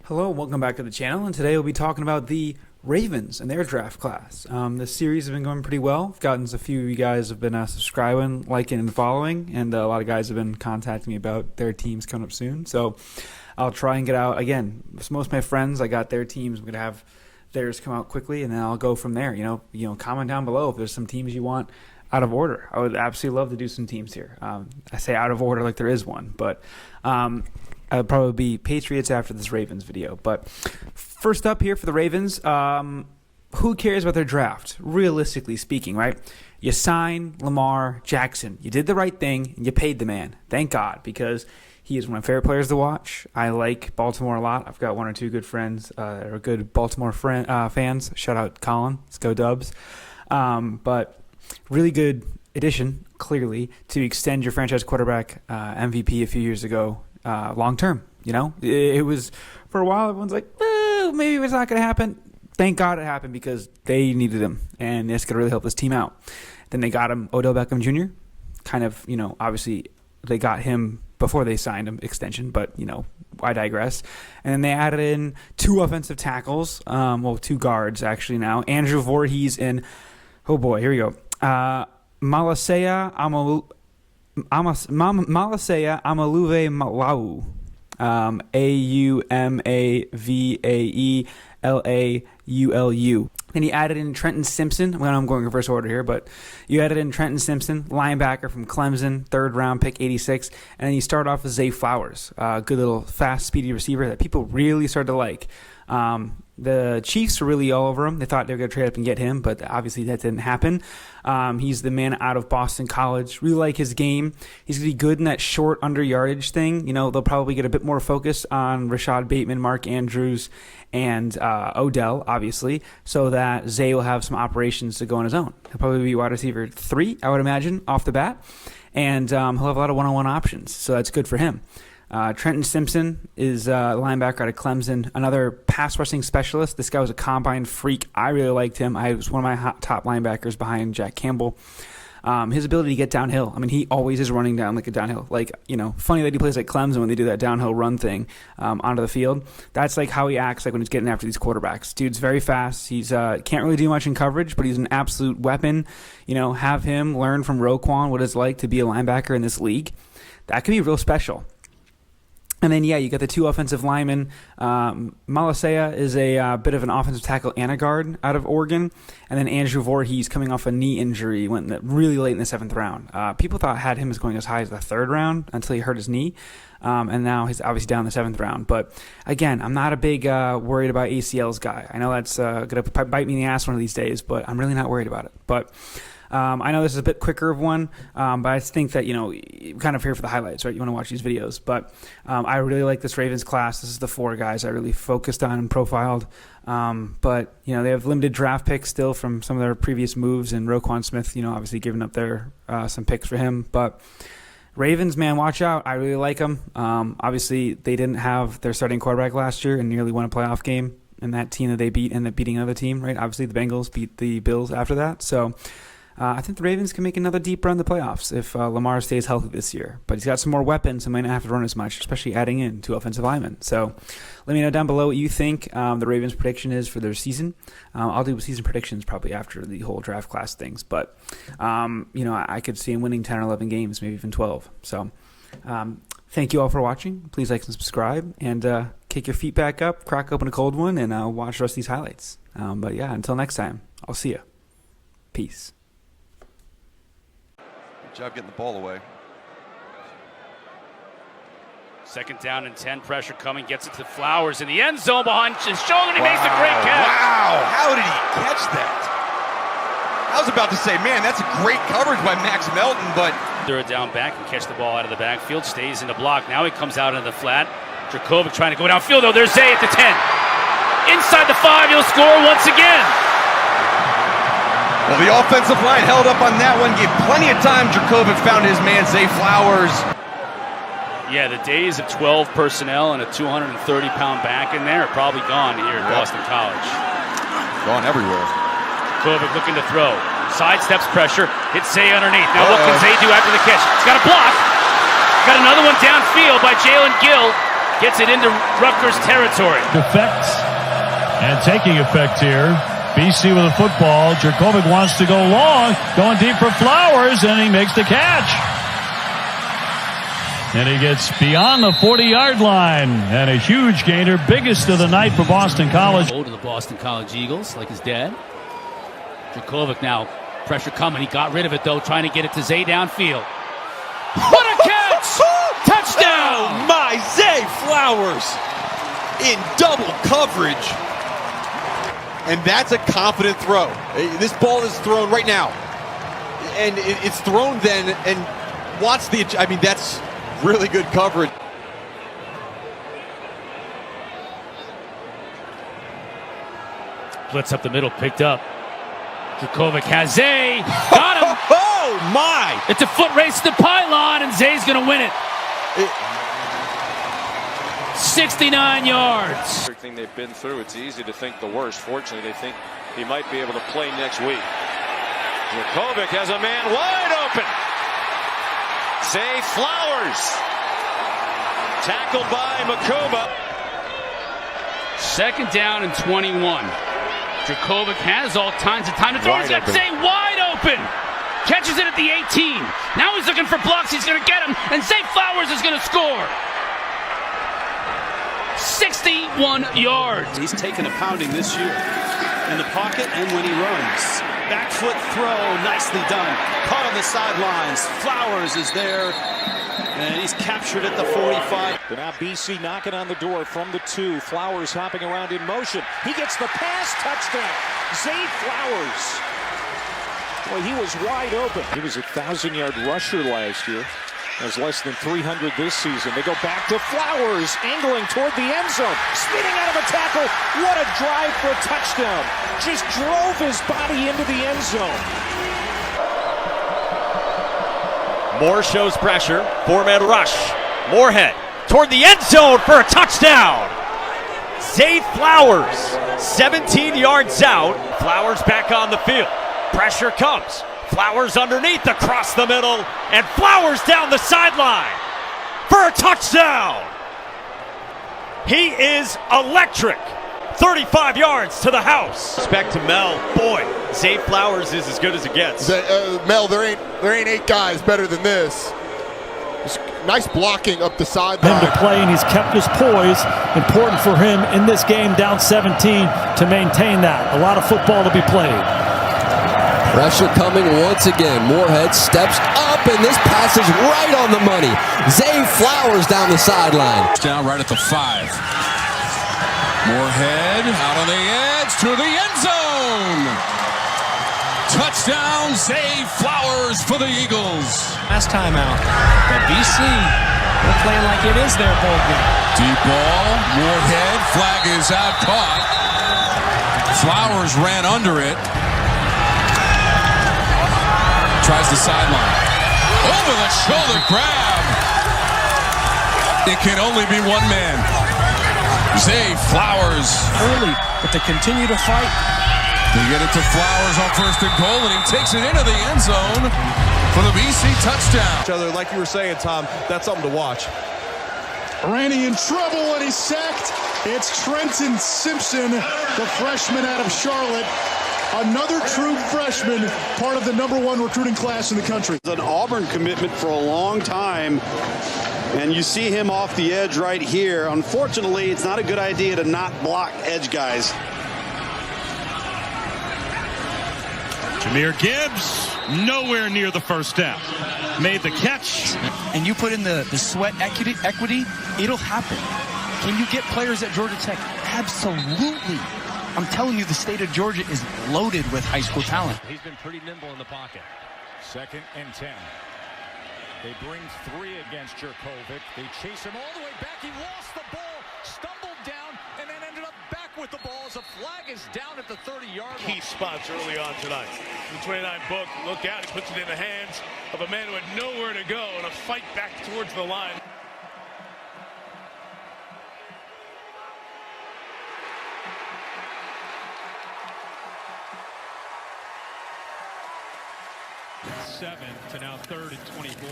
Hello, welcome back to the channel, and today we'll be talking about the Ravens and their draft class. This series has been going pretty well. I've gotten a few of you guys have been subscribing, liking, and following, and a lot of guys have been contacting me about their teams coming up soon. So I'll try and get out, again, most of my friends, I got their teams. I'm going to have theirs come out quickly, and then I'll go from there. You know, comment down below if there's some teams you want out of order. I would absolutely love to do some teams here. I say out of order like there is one, but I'll probably be Patriots after this Ravens video. But first up here for the Ravens, who cares about their draft? Realistically speaking, right? You sign Lamar Jackson. You did the right thing, and you paid the man. Thank God, because he is one of my favorite players to watch. I like Baltimore a lot. I've got one or two good friends that are good Baltimore fans. Shout out Colin. Let's go Dubs. But really good addition, clearly, to extend your franchise quarterback MVP a few years ago. Long term, you know, it was for a while. Everyone's like, maybe it's not going to happen. Thank God it happened because they needed him, and it's going to really help this team out. Then they got him Odell Beckham Jr. Kind of, you know, obviously they got him before they signed him extension, but you know, I digress. And then they added in two offensive tackles, two guards actually now. Andrew Voorhees and here we go. Malasea Amaluve Malau, Aumaveaelaulu. Then he added in Trenton Simpson. Well, I'm going reverse order here, but you added in Trenton Simpson, linebacker from Clemson, 3rd round pick, 86. And then you start off with Zay Flowers, good little fast, speedy receiver that people really started to like. The Chiefs were really all over him. They thought they were going to trade up and get him, but obviously that didn't happen. He's the man out of Boston College. Really like his game. He's going to be good in that short under yardage thing. You know, they'll probably get a bit more focus on Rashad Bateman, Mark Andrews, and Odell, obviously, so that Zay will have some operations to go on his own. He'll probably be wide receiver 3, I would imagine, off the bat. And he'll have a lot of one-on-one options, so that's good for him. Trenton Simpson is a linebacker out of Clemson, another pass rushing specialist. This guy was a combine freak. I really liked him. I was one of my top linebackers behind Jack Campbell. His ability to get downhill. I mean, he always is running down like a downhill. Like, you know, funny that he plays like Clemson when they do that downhill run thing onto the field. That's like how he acts like when he's getting after these quarterbacks. Dude's very fast. He's can't really do much in coverage, but he's an absolute weapon. You know, have him learn from Roquan what it's like to be a linebacker in this league. That could be real special. And then, you got the two offensive linemen. Malasea is a bit of an offensive tackle and a guard out of Oregon. And then Andrew Voorhees, coming off a knee injury, went really late in the 7th round. People had him as going as high as the 3rd round until he hurt his knee. And now he's obviously down the 7th round. But, again, I'm not a big worried about ACLs guy. I know that's going to bite me in the ass one of these days, but I'm really not worried about it. But I know this is a bit quicker of one, but I think that, you know, you're kind of here for the highlights, right? You want to watch these videos. But I really like this Ravens class. This is the 4 guys I really focused on and profiled. But, you know, they have limited draft picks still from some of their previous moves, and Roquan Smith, you know, obviously giving up their some picks for him. But Ravens, man, watch out. I really like them. Obviously, they didn't have their starting quarterback last year and nearly won a playoff game. And that team that they beat ended up beating another team, right? Obviously, the Bengals beat the Bills after that. So I think the Ravens can make another deep run in the playoffs if Lamar stays healthy this year. But he's got some more weapons and might not have to run as much, especially adding in 2 offensive linemen. So let me know down below what you think the Ravens' prediction is for their season. I'll do season predictions probably after the whole draft class things. But, you know, I could see him winning 10 or 11 games, maybe even 12. So thank you all for watching. Please like and subscribe. And kick your feet back up, crack open a cold one, and watch the rest of these highlights. But, yeah, until next time, I'll see you. Peace. Good job getting the ball away. 2nd down and 10, pressure coming, gets it to Flowers in the end zone behind Shogun. He makes a great catch. Wow, how did he catch that? I was about to say, man, that's a great coverage by Max Melton, but They're a down back and catch the ball out of the backfield, stays in the block. Now he comes out into the flat. Dracovic trying to go downfield, though. There's Zay at the 10. Inside the 5, he'll score once again. Well, the offensive line held up on that one, gave plenty of time. Dracovic found his man, Zay Flowers. Yeah, the days of 12 personnel and a 230-pound back in there are probably gone here at Boston College. Gone everywhere. Dracovic looking to throw. Sidesteps pressure, hits Zay underneath. Now what can Zay do after the catch? He's got a block. Got another one downfield by Jalen Gill. Gets it into Rutgers territory. Effect and taking effect here. BC with the football. Jurkovic wants to go long, going deep for Flowers, and he makes the catch. And he gets beyond the 40-yard line. And a huge gainer, biggest of the night for Boston College. Old to the Boston College Eagles, like his dad. Jurkovic now, pressure coming. He got rid of it, though, trying to get it to Zay downfield. What a catch! Touchdown! Oh my, Zay Flowers in double coverage. And that's a confident throw. This ball is thrown right now. And it's thrown then, and watch the, I mean, that's really good coverage. Blitz up the middle, picked up. Jurkovic has Zay. Got him! Oh my! It's a foot race to the pylon, and Zay's going to win it. 69 yards. Everything they've been through, it's easy to think the worst. Fortunately, they think he might be able to play next week. Jurkovic has a man wide open. Zay Flowers. Tackled by Makuba. Second down and 21. Jurkovic has all kinds of time to throw. He's got Zay wide open. Catches it at the 18. Now he's looking for blocks. He's going to get him. And Zay Flowers is going to score. 61 yards. He's taken a pounding this year in the pocket and when he runs. Back foot throw, nicely done. Caught on the sidelines. Flowers is there, and he's captured at the 45. But now BC knocking on the door from the 2. Flowers hopping around in motion. He gets the pass, touchdown. Zay Flowers. Boy, he was wide open. He was a 1,000-yard rusher last year. Has less than 300 this season. They go back to Flowers, angling toward the end zone. Spinning out of a tackle. What a drive for a touchdown. Just drove his body into the end zone. Moore shows pressure. Four-man rush. Moorhead toward the end zone for a touchdown. Zay Flowers, 17 yards out. Flowers back on the field. Pressure comes. Flowers underneath, across the middle, and Flowers down the sideline for a touchdown. He is electric. 35 yards to the house. Back to Mel. Boy, Zay Flowers is as good as it gets. Mel, there ain't 8 guys better than this. Nice blocking up the sideline. Him to play, and he's kept his poise. Important for him in this game, down 17, to maintain that. A lot of football to be played. Pressure coming once again. Moorhead steps up, and this pass is right on the money. Zay Flowers down the sideline. Down right at the 5. Moorhead out on the edge to the end zone. Touchdown, Zay Flowers for the Eagles. Last time out, but BC, they're playing like it is their ball game. Deep ball, Moorhead, flag is out, caught. Flowers ran under it. Tries the sideline. Over the shoulder grab. It can only be one man. Zay Flowers. Early, but they continue to fight. They get it to Flowers on first and goal, and he takes it into the end zone for the BC touchdown. Like you were saying, Tom, that's something to watch. Randy in trouble and he's sacked. It's Trenton Simpson, the freshman out of Charlotte. Another true freshman, part of the #1 recruiting class in the country. An Auburn commitment for a long time, and you see him off the edge right here. Unfortunately, it's not a good idea to not block edge guys. Jahmyr Gibbs, nowhere near the first down. Made the catch. And you put in the sweat equity, it'll happen. Can you get players at Georgia Tech? Absolutely. I'm telling you, the state of Georgia is loaded with high school talent. He's been pretty nimble in the pocket. 2nd and 10. They bring 3 against Jurkovic. They chase him all the way back. He lost the ball, stumbled down, and then ended up back with the ball as a flag is down at the 30-yard line. Key spots early on tonight. The 29 book, look out, he puts it in the hands of a man who had nowhere to go and a fight back towards the line. To now 3rd and 24.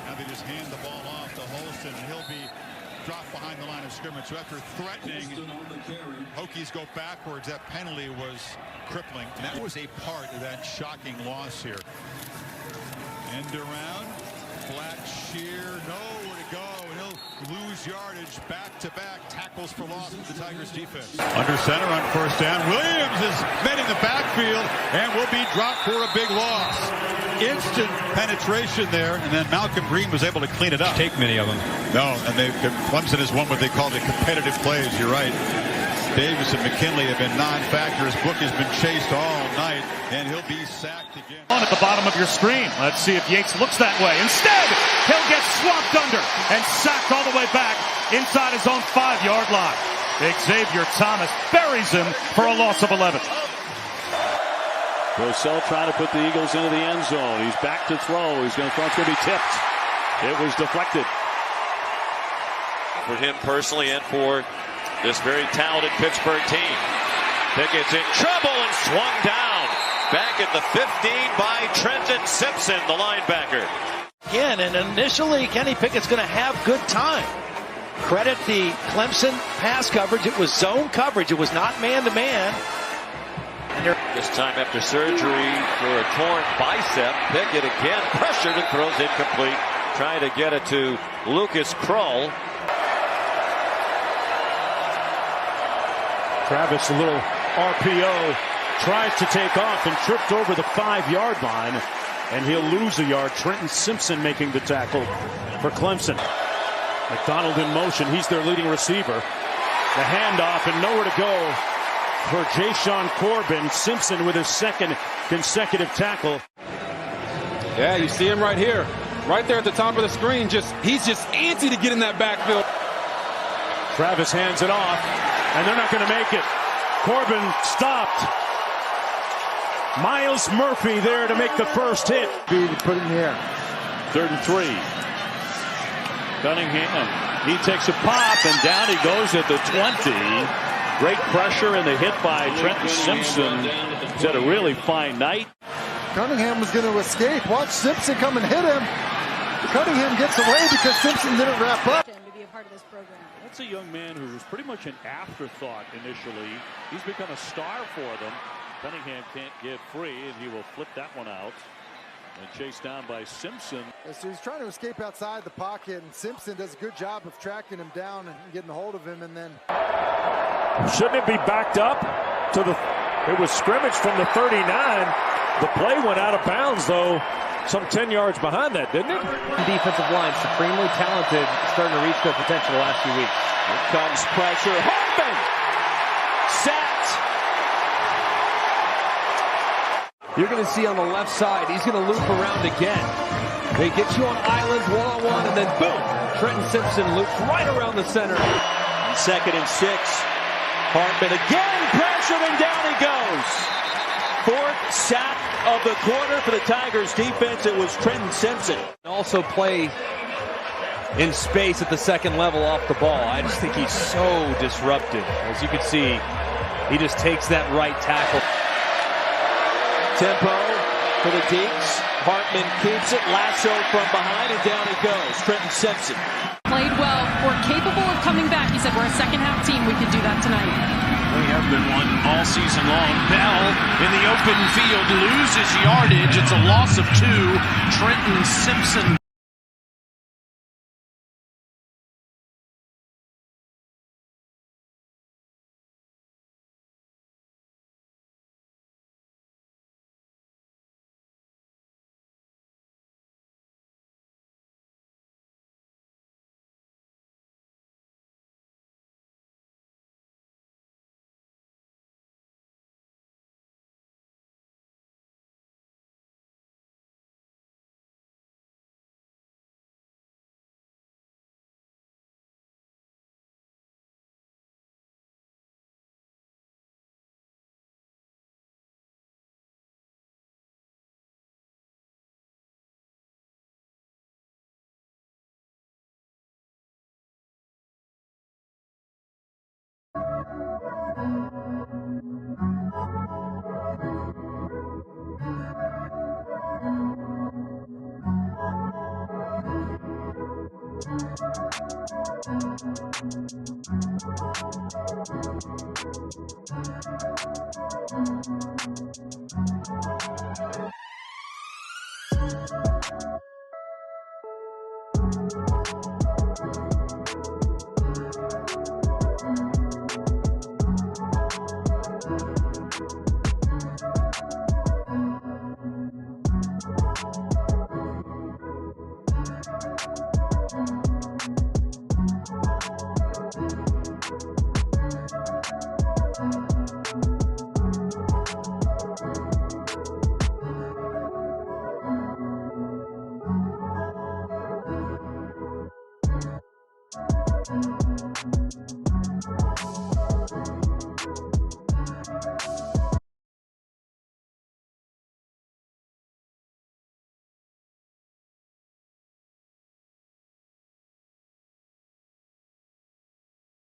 Now they just hand the ball off to Holston, and he'll be dropped behind the line of scrimmage. So after threatening, Hokies go backwards. That penalty was crippling. And that was a part of that shocking loss here. End around, flat sheer, nowhere to go, and he'll lose yardage. Back-to-back tackles for loss of the Tigers defense. Under center on first down, Williams is met in the backfield and will be dropped for a big loss. Instant penetration there, and then Malcolm Green was able to clean it up. Take many of them. No, and Clemson has won what they call the competitive plays. You're right. Davis and McKinley have been non-factors. Book has been chased all night, and he'll be sacked again. On at the bottom of your screen. Let's see if Yates looks that way. Instead, he'll get swamped under and sacked all the way back inside his own 5-yard line. Xavier Thomas buries him for a loss of 11. Rossell trying to put the Eagles into the end zone. He's back to throw. He's going to throw. It's going to be tipped. It was deflected. For him personally and for this very talented Pittsburgh team. Pickett's in trouble and swung down. Back at the 15 by Trenton Simpson, the linebacker. Again, and initially Kenny Pickett's going to have good time. Credit the Clemson pass coverage. It was zone coverage. It was not man-to-man. This time after surgery for a torn bicep, Pickett again pressured and throws incomplete. Trying to get it to Lucas Krull. Travis, a little RPO, tries to take off and tripped over the 5-yard line, and he'll lose a yard. Trenton Simpson making the tackle for Clemson. McDonald in motion. He's their leading receiver. The handoff and nowhere to go for Jashawn Corbin. Simpson with his second consecutive tackle. Yeah, you see him right here. Right there at the top of the screen. He's just antsy to get in that backfield. Travis hands it off, and they're not going to make it. Corbin stopped. Miles Murphy there to make the first hit. Put him here. 3rd and 3. Cunningham, he takes a pop, and down he goes at the 20. Great pressure and the hit by Trenton Simpson. He's had a really fine night. Cunningham was going to escape. Watch Simpson come and hit him. Cunningham gets away because Simpson didn't wrap up. To be a part of this program. That's a young man who was pretty much an afterthought initially. He's become a star for them. Cunningham can't get free, and he will flip that one out. And chased down by Simpson. So he's trying to escape outside the pocket, and Simpson does a good job of tracking him down and getting a hold of him, and then... Shouldn't it be backed up to the... It was scrimmage from the 39. The play went out of bounds, though, some 10 yards behind that, didn't it? Defensive line, supremely talented, starting to reach their potential the last few weeks. Here comes pressure. Hartman! Sacked! You're going to see on the left side, he's going to loop around again. They get you on islands one-on-one, and then boom! Trenton Simpson loops right around the center. 2nd and 6. Hartman again pressured, and down he goes. 4th sack of the quarter for the Tigers defense. It was Trenton Simpson. Also play in space at the second level off the ball. I just think he's so disruptive. As you can see, he just takes that right tackle. Tempo for the Deeks. Hartman keeps it. Lasso from behind, and down he goes. Trenton Simpson. Played well. We're capable of coming back. He said we're a second-half team. We could do that tonight. We have been one all season long. Bell in the open field loses yardage. It's a loss of 2. Trenton Simpson.